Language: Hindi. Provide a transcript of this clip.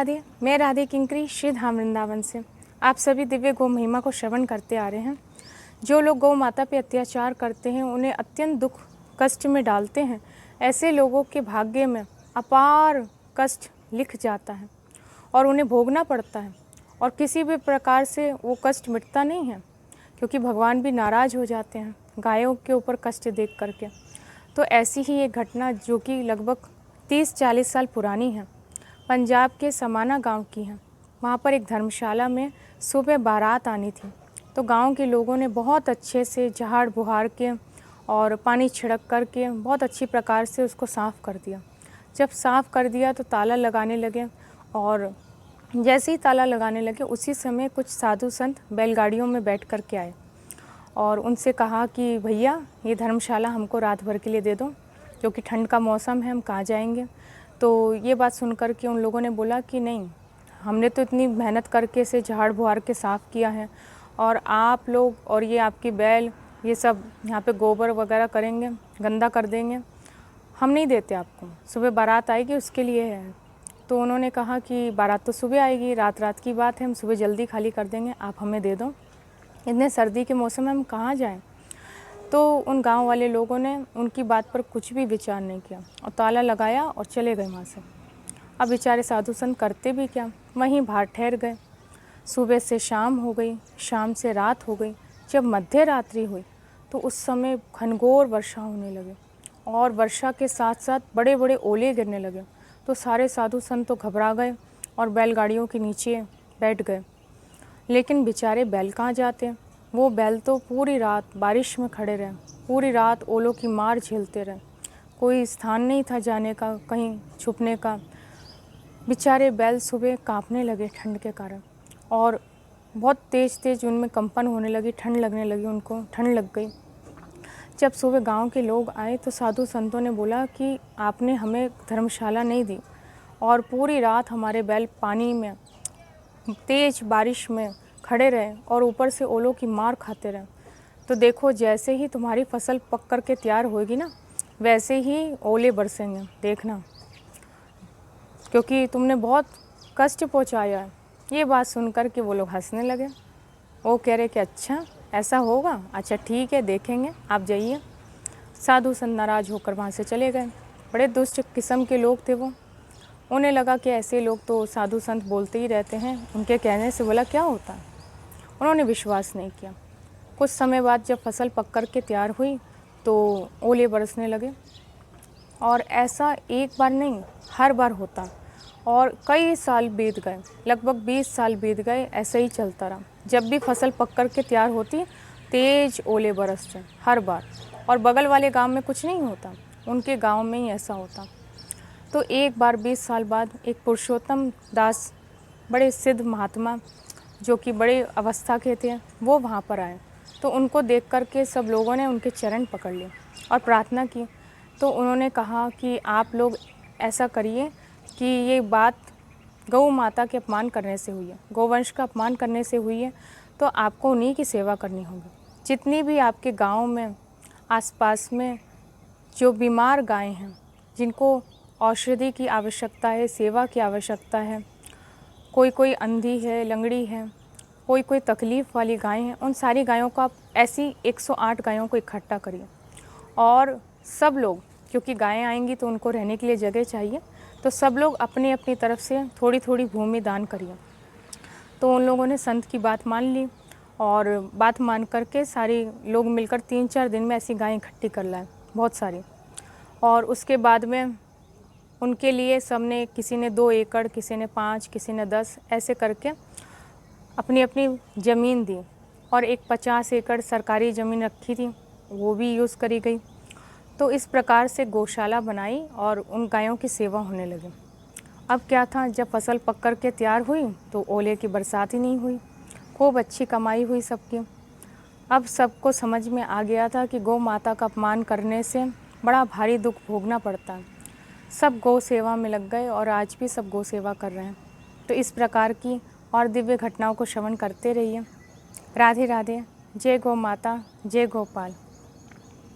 राधे। मैं राधे किंकरी श्री धाम वृंदावन से आप सभी दिव्य गौ महिमा को श्रवण करते आ रहे हैं। जो लोग गौ माता पे अत्याचार करते हैं, उन्हें अत्यंत दुख कष्ट में डालते हैं, ऐसे लोगों के भाग्य में अपार कष्ट लिख जाता है और उन्हें भोगना पड़ता है और किसी भी प्रकार से वो कष्ट मिटता नहीं है, क्योंकि भगवान भी नाराज़ हो जाते हैं गायों के ऊपर कष्ट देख करके। तो ऐसी ही एक घटना जो कि लगभग 30-40 साल पुरानी है, पंजाब के समाना गांव की है। वहाँ पर एक धर्मशाला में सुबह बारात आनी थी, तो गांव के लोगों ने बहुत अच्छे से झाड़ बुहार के और पानी छिड़क करके बहुत अच्छी प्रकार से उसको साफ़ कर दिया। जब साफ़ कर दिया तो ताला लगाने लगे, और जैसे ही ताला लगाने लगे उसी समय कुछ साधु संत बैलगाड़ियों में बैठ कर के आए और उनसे कहा कि भैया ये धर्मशाला हमको रात भर के लिए दे दो, क्योंकि ठंड का मौसम है, हम कहाँ जाएंगे। तो ये बात सुन कर के उन लोगों ने बोला कि नहीं, हमने तो इतनी मेहनत करके से झाड़ बुहार के साफ़ किया है, और आप लोग और ये आपकी बैल ये सब यहाँ पे गोबर वगैरह करेंगे, गंदा कर देंगे, हम नहीं देते आपको। सुबह बारात आएगी उसके लिए है। तो उन्होंने कहा कि बारात तो सुबह आएगी, रात रात की बात है, हम सुबह जल्दी खाली कर देंगे, आप हमें दे दो, इतने सर्दी के मौसम में हम कहाँ जाएं। तो उन गांव वाले लोगों ने उनकी बात पर कुछ भी विचार नहीं किया और ताला लगाया और चले गए वहाँ से। अब बेचारे साधु संत करते भी क्या, वहीं बाहर ठहर गए। सुबह से शाम हो गई, शाम से रात हो गई। जब मध्य रात्रि हुई तो उस समय घनघोर वर्षा होने लगे और वर्षा के साथ साथ बड़े बड़े ओले गिरने लगे। तो सारे साधु संत तो घबरा गए और बैलगाड़ियों के नीचे बैठ गए। लेकिन बेचारे बैल कहाँ जाते, वो बैल तो पूरी रात बारिश में खड़े रहे, पूरी रात ओलों की मार झेलते रहे, कोई स्थान नहीं था जाने का, कहीं छुपने का। बेचारे बैल सुबह कांपने लगे ठंड के कारण, और बहुत तेज़ तेज़ उनमें कंपन होने लगी, ठंड लगने लगी, उनको ठंड लग गई। जब सुबह गांव के लोग आए तो साधु संतों ने बोला कि आपने हमें धर्मशाला नहीं दी और पूरी रात हमारे बैल पानी में तेज़ बारिश में खड़े रहे और ऊपर से ओलों की मार खाते रहे। तो देखो, जैसे ही तुम्हारी फसल पक कर के तैयार होगी ना, वैसे ही ओले बरसेंगे, देखना, क्योंकि तुमने बहुत कष्ट पहुंचाया है। ये बात सुनकर के वो लोग हंसने लगे। वो कह रहे कि अच्छा ऐसा होगा, अच्छा ठीक है, देखेंगे, आप जाइए। साधु संत नाराज़ होकर वहाँ से चले गए। बड़े दुष्ट किस्म के लोग थे वो। उन्हें लगा कि ऐसे लोग तो साधु संत बोलते ही रहते हैं, उनके कहने से बोला क्या होता है। उन्होंने विश्वास नहीं किया। कुछ समय बाद जब फसल पक कर के तैयार हुई तो ओले बरसने लगे, और ऐसा एक बार नहीं, हर बार होता, और कई साल बीत गए, लगभग 20 साल बीत गए, ऐसे ही चलता रहा। जब भी फसल पक कर के तैयार होती, तेज़ ओले बरसते हर बार, और बगल वाले गांव में कुछ नहीं होता, उनके गांव में ही ऐसा होता। तो एक बार 20 साल बाद एक पुरुषोत्तम दास, बड़े सिद्ध महात्मा जो कि बड़े अवस्था के थे, वो वहाँ पर आए। तो उनको देख कर के सब लोगों ने उनके चरण पकड़ लिए और प्रार्थना की। तो उन्होंने कहा कि आप लोग ऐसा करिए कि ये बात गौ माता के अपमान करने से हुई है, गौवंश का अपमान करने से हुई है, तो आपको उन्हीं की सेवा करनी होगी। जितनी भी आपके गांव में आसपास में जो बीमार गायें हैं, जिनको औषधि की आवश्यकता है, सेवा की आवश्यकता है, कोई अंधी है, लंगड़ी है, कोई तकलीफ़ वाली गाय हैं, उन सारी गायों को आप ऐसी 108 गायों को इकट्ठा करिए। और सब लोग, क्योंकि गायें आएंगी तो उनको रहने के लिए जगह चाहिए, तो सब लोग अपनी अपनी तरफ से थोड़ी थोड़ी भूमि दान करिए। तो उन लोगों ने संत की बात मान ली, और बात मान करके सारे लोग मिलकर 3-4 दिन में ऐसी गायें इकट्ठी कर लाए, बहुत सारी। और उसके बाद में उनके लिए सबने, किसी ने 2 एकड़, किसी ने 5, किसी ने 10, ऐसे करके अपनी अपनी ज़मीन दी। और एक 50 एकड़ सरकारी ज़मीन रखी थी, वो भी यूज़ करी गई। तो इस प्रकार से गौशाला बनाई और उन गायों की सेवा होने लगी। अब क्या था, जब फसल पक कर के तैयार हुई तो ओले की बरसात ही नहीं हुई, खूब अच्छी कमाई हुई सबकी। अब सबको समझ में आ गया था कि गौ माता का अपमान करने से बड़ा भारी दुख भोगना पड़ता है। सब गौ सेवा में लग गए और आज भी सब गौ सेवा कर रहे हैं। तो इस प्रकार की और दिव्य घटनाओं को श्रवण करते रहिए। राधे राधे। जय गौ माता, जय गोपाल।